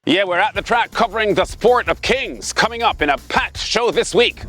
Yeah, we're at the track covering the sport of kings, coming up in a packed show this week.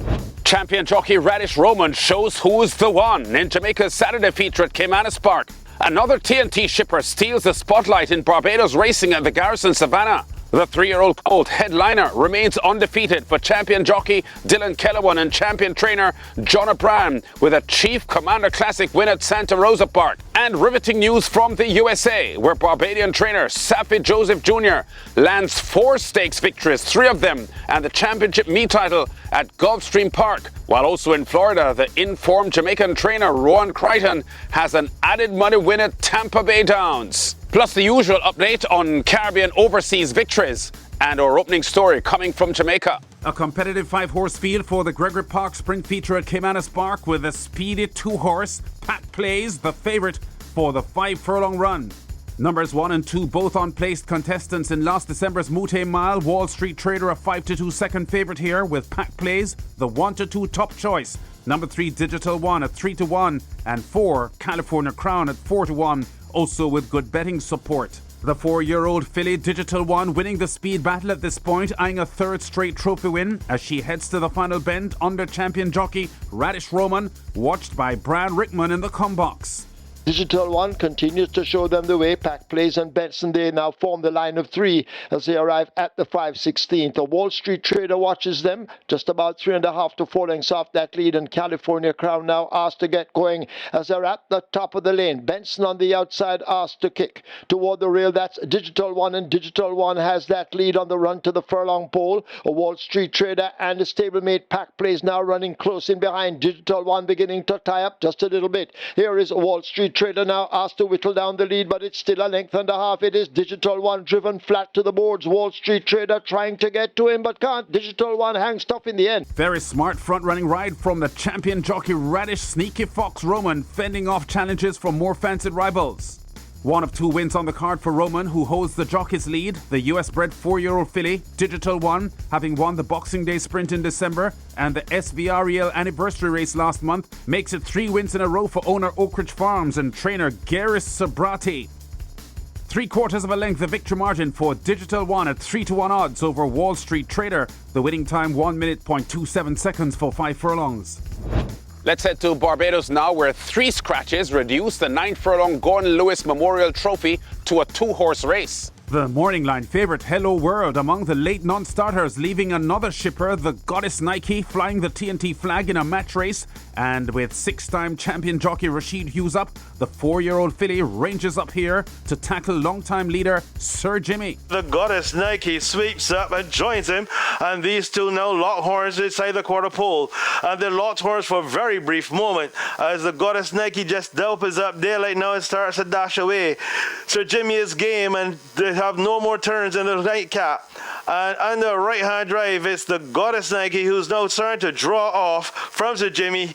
Champion jockey Raddesh Roman shows who's the one in Jamaica's Saturday feature at Caymanas Park. Another TNT shipper steals the spotlight in Barbados racing at the Garrison Savannah. The 3-year-old colt headliner remains undefeated for champion jockey Dylan Kellerwan and champion trainer John O'Brien with a Chief Commander Classic win at Santa Rosa Park. And riveting news from the USA, where Barbadian trainer Saffie Joseph Jr. lands 4 stakes victories, 3 of them, and the championship meet title at Gulfstream Park. While also in Florida, the informed Jamaican trainer Rohan Crichton has an added money win at Tampa Bay Downs. Plus the usual update on Caribbean overseas victories and our opening story coming from Jamaica. A competitive 5-horse field for the Gregory Park Sprint feature at Caymanas Park with a speedy 2-horse. Pat Plays, the favourite for the 5-furlong run. Numbers 1 and 2 both unplaced contestants in last December's Mute Mile. Wall Street Trader a 5-2 second favourite here with Pat Plays, the 1-2 top choice. Number 3 Digital 1 at 3-1 and 4 California Crown at 4-1. Also with good betting support. The 4-year-old filly Digital 1 winning the speed battle at this point, eyeing a 3rd straight trophy win as she heads to the final bend under champion jockey Raddesh Roman, watched by Brad Rickman in the combox. Digital 1 continues to show them the way. Pack Plays and Benson, they now form the line of 3 as they arrive at the 5/16. The Wall Street Trader watches them, just about 3.5 to 4 lengths off that lead, and California Crown now asked to get going as they're at the top of the lane. Benson on the outside asked to kick toward the rail. That's Digital 1, and Digital 1 has that lead on the run to the furlong pole. A Wall Street Trader and a stablemate Pack Plays now running close in behind. Digital 1 beginning to tie up just a little bit. Here is a Wall Street Trader now asked to whittle down the lead, but it's still a length and a half. It is Digital 1 driven flat to the boards. Wall Street Trader trying to get to him but can't. Digital 1 hangs tough in the end. Very smart front-running ride from the champion jockey Raddesh Sneaky Fox Roman, fending off challenges from more fancied rivals. 1 of 2 wins on the card for Roman, who holds the jockey's lead. The US-bred 4-year-old filly, Digital 1, having won the Boxing Day Sprint in December and the SVREL anniversary race last month, makes it 3 wins in a row for owner Oak Ridge Farms and trainer Garrison Savannah. 3/4 of a length, the victory margin for Digital 1 at 3-1 odds over Wall Street Trader. The winning time 1 minute 0.27 seconds for 5 furlongs. Let's head to Barbados now, where 3 scratches reduced the 9-furlong Gordon Lewis Memorial Trophy to a 2-horse race. The morning line favourite Hello World among the late non-starters, leaving another shipper, the Goddess Nike, flying the TNT flag in a match race. And with 6-time champion jockey Rashid Hughes up, the 4-year-old filly ranges up here to tackle long-time leader Sir Jimmy. The Goddess Nike sweeps up and joins him, and these two now lock horns inside the quarter pole. And they locked horns for a very brief moment as the Goddess Nike just opens up daylight now and starts to dash away. Sir Jimmy is game, and they have no more turns in the nightcap. And on the right-hand drive, it's the Goddess Nike who's now starting to draw off from Sir Jimmy.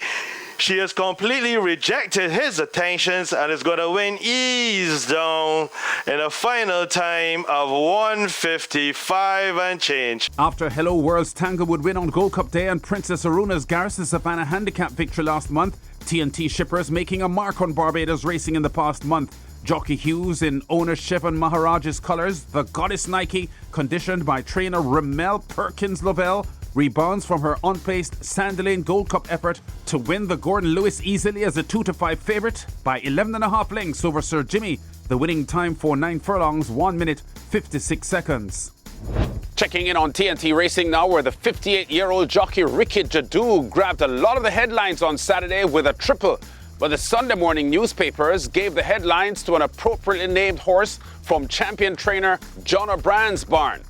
She has completely rejected his attentions and is going to win ease down in a final time of 1:55 and change. After Hello World's Tanglewood win on Gold Cup Day and Princess Aruna's Garrison Savannah handicap victory last month, TNT shippers making a mark on Barbados racing in the past month. Jockey Hughes in owner Chevron Maharaj's colours. The Goddess Nike, conditioned by trainer Ramel Perkins Lovell, rebounds from her unplaced Sandalane Gold Cup effort to win the Gordon Lewis easily as a 2-5 favourite by 11.5 lengths over Sir Jimmy. The winning time for 9 furlongs, 1 minute 56 seconds. Checking in on TNT Racing now, where the 58-year-old jockey Ricky Jadu grabbed a lot of the headlines on Saturday with a triple. But the Sunday morning newspapers gave the headlines to an appropriately named horse from champion trainer John O'Brien's barn.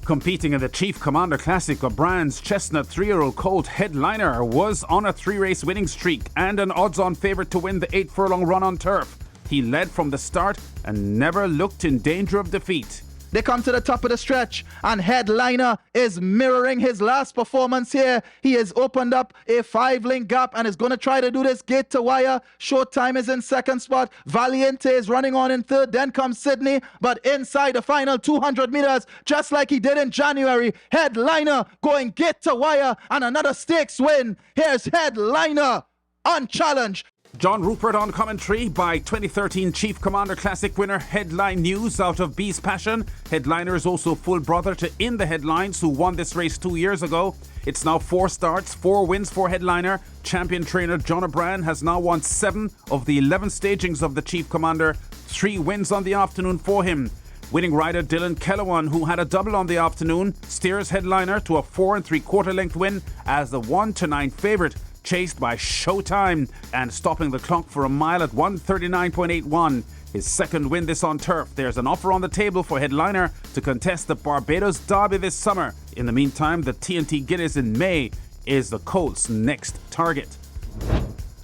Competing in the Chief Commander Classic, O'Brien's chestnut 3-year-old colt headliner was on a 3-race winning streak and an odds-on favourite to win the 8-furlong run on turf. He led from the start and never looked in danger of defeat. They come to the top of the stretch, and Headliner is mirroring his last performance here. He has opened up a 5-length gap and is going to try to do this gate to wire. Showtime is in second spot. Valiente is running on in third. Then comes Sydney, but inside the final 200 meters, just like he did in January, Headliner going gate to wire and another stakes win. Here's Headliner unchallenged. John Rupert on commentary by 2013 Chief Commander Classic winner Headline News out of Beast Passion. Headliner is also full brother to In the Headlines, who won this race 2 years ago. It's now 4 starts, 4 wins for Headliner. Champion trainer John O'Brien has now won 7 of the 11 stagings of the Chief Commander. 3 wins on the afternoon for him. Winning rider Dylan Kellowan, who had a double on the afternoon, steers Headliner to a 4 3/4 length win as the 1-9 favourite, chased by Showtime and stopping the clock for a mile at 1:39.81. His second win this on turf. There's an offer on the table for Headliner to contest the Barbados Derby this summer. In the meantime, the TNT Guinness in May is the Colt's next target.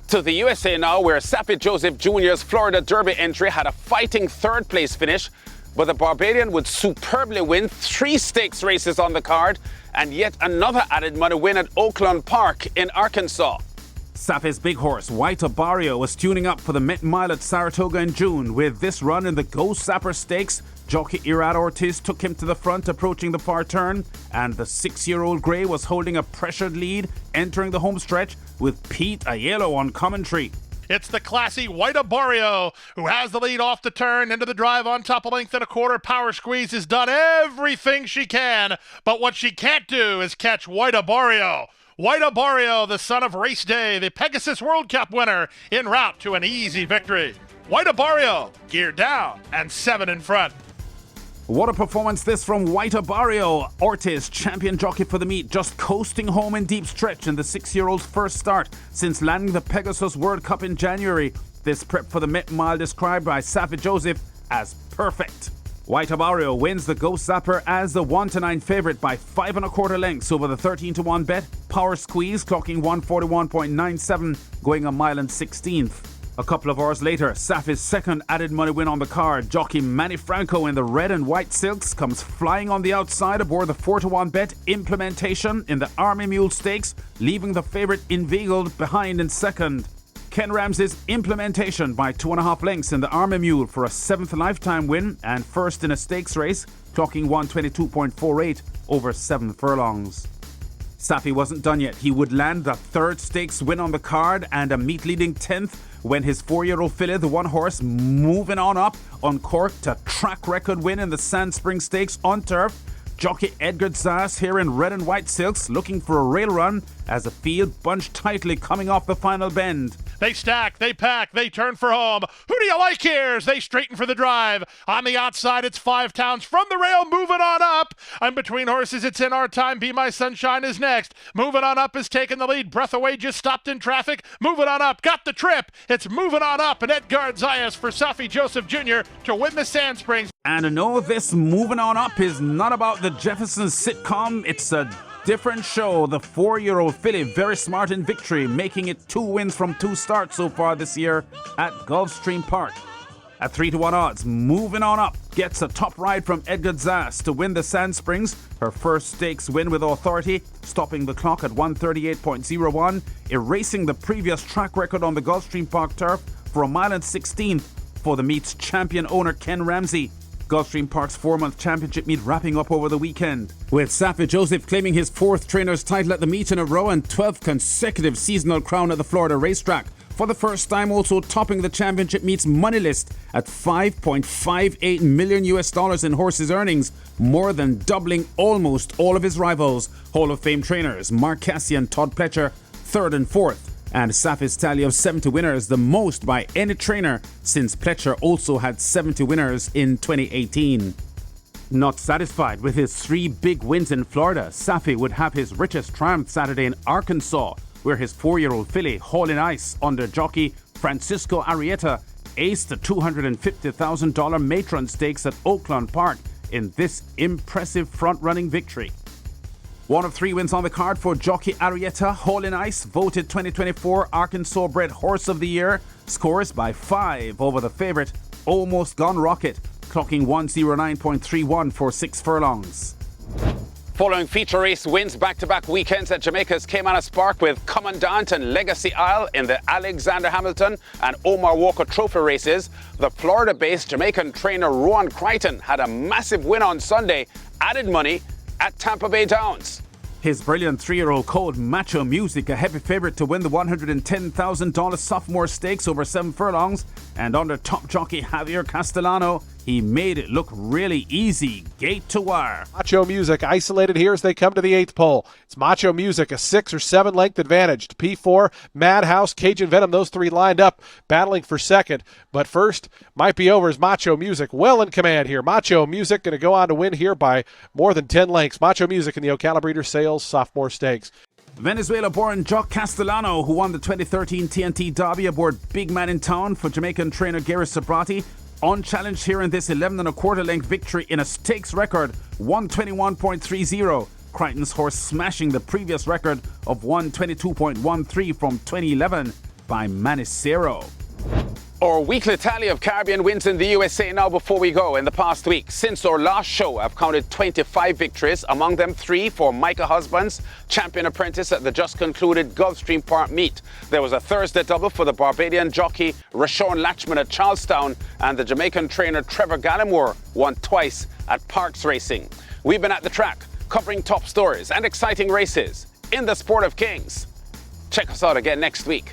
To the USA now, where Saffie Joseph Jr.'s Florida Derby entry had a fighting third place finish, but the Barbadian would superbly win 3 stakes races on the card and yet another added money win at Oakland Park in Arkansas. Saffie's big horse, White Barrio, was tuning up for the Met Mile at Saratoga in June. With this run in the Go Sapper Stakes, jockey Irad Ortiz took him to the front approaching the far turn, and the 6-year-old Grey was holding a pressured lead entering the home stretch with Pete Aiello on commentary. It's the classy White Barrio who has the lead off the turn into the drive on top, a length and a quarter. Power Squeeze has done everything she can, but what she can't do is catch White Barrio. White Barrio, the son of Race Day, the Pegasus World Cup winner, en route to an easy victory. White Barrio, geared down and 7 in front. What a performance this from White Barrio. Ortiz, champion jockey for the meet, just coasting home in deep stretch in the 6-year-old's first start since landing the Pegasus World Cup in January. This prep for the Met Mile described by Saffie Joseph as perfect. White Barrio wins the Go Sapper as the 1-9 favourite by 5 1/4 lengths over the 13-1 bet. Power Squeeze clocking 141.97, going a mile and 16th. A couple of hours later, Saffie's second added money win on the card. Jockey Manny Franco in the red and white silks comes flying on the outside aboard the 4-1 bet Implementation in the Army Mule Stakes, leaving the favourite Inveigled behind in second. Ken Ramsey's Implementation by 2.5 lengths in the Army Mule for a 7th lifetime win and first in a stakes race, clocking 122.48 over 7 furlongs. Saffie wasn't done yet. He would land the 3rd stakes win on the card and a meet leading 10th when his 4-year-old filly, the one horse Moving On Up, uncorked a track record win in the Sand Spring Stakes on turf. Jockey Edgar Zas here in red and white silks looking for a rail run as the field bunched tightly coming off the final bend. They stack, they pack, they turn for home. Who do you like here as they straighten for the drive? On the outside, it's 5 Towns from the rail, Moving On Up. I'm between horses, it's In Our Time. Be My Sunshine is next. Moving On Up has taken the lead. Breath Away just stopped in traffic. Moving On Up got the trip. It's Moving On Up and Edgar Zayas for Saffie Joseph Jr. to win the Sand Springs. And no, this Moving On Up is not about the Jeffersons sitcom. It's a different show. The 4-year-old filly, Very Smart in Victory, making it 2 wins from 2 starts so far this year at Gulfstream Park. At 3-1 odds, Moving On Up gets a top ride from Edgar Zas to win the Sand Springs, her first stakes win with authority, stopping the clock at 138.01, erasing the previous track record on the Gulfstream Park turf for a mile and 16th for the meet's champion owner Ken Ramsey. Gulfstream Park's 4-month championship meet wrapping up over the weekend, with Saffie Joseph claiming his 4th trainer's title at the meet in a row and 12th consecutive seasonal crown at the Florida racetrack. For the first time also topping the championship meet's money list at $5.58 million in horses earnings, more than doubling almost all of his rivals. Hall of Fame trainers Mark Cassidy and Todd Pletcher, 3rd and 4th. And Saffie's tally of 70 winners, the most by any trainer since Pletcher also had 70 winners in 2018. Not satisfied with his 3 big wins in Florida, Saffie would have his richest triumph Saturday in Arkansas, where his 4-year-old filly, Hauling Ice, under jockey Francisco Arrieta, aced the $250,000 Matron Stakes at Oakland Park in this impressive front-running victory. 1 of 3 wins on the card for jockey Arrieta. Hauling Ice, voted 2024 Arkansas bred Horse of the Year, scores by 5 over the favourite Almost Gone Rocket, clocking 109.31 for 6 furlongs. Following feature race wins back-to-back weekends at Jamaica's Caymanas Park with Commandant and Legacy Isle in the Alexander Hamilton and Omar Walker Trophy races, the Florida-based Jamaican trainer Rohan Crichton had a massive win on Sunday, added money at Tampa Bay Downs. His brilliant 3-year-old colt, Macho Music, a heavy favorite to win the $110,000 sophomore stakes over 7 furlongs. And under top jockey Javier Castellano, he made it look really easy, gate to wire. Macho Music isolated here as they come to the 8th pole. It's Macho Music, a 6 or 7 length advantage to P4, Madhouse, Cajun Venom, those 3 lined up, battling for second. But first, might be over as Macho Music well in command here. Macho Music going to go on to win here by more than 10 lengths. Macho Music in the Ocala Breeder Sales Sophomore Stakes. Venezuela-born Jock Castellano, who won the 2013 TNT Derby aboard Big Man in Town for Jamaican trainer Garrison Savannah, unchallenged here in this 11 1/4 length victory in a stakes record 121.30. Crichton's horse smashing the previous record of 122.13 from 2011 by Manicero. Our weekly tally of Caribbean wins in the USA now before we go. In the past week, since our last show, I've counted 25 victories, among them 3 for Micah Husbands, champion apprentice at the just concluded Gulfstream Park meet. There was a Thursday double for the Barbadian jockey Rashawn Latchman at Charlestown, and the Jamaican trainer Trevor Gallimore won twice at Parks Racing. We've been at the track, covering top stories and exciting races in the Sport of Kings. Check us out again next week.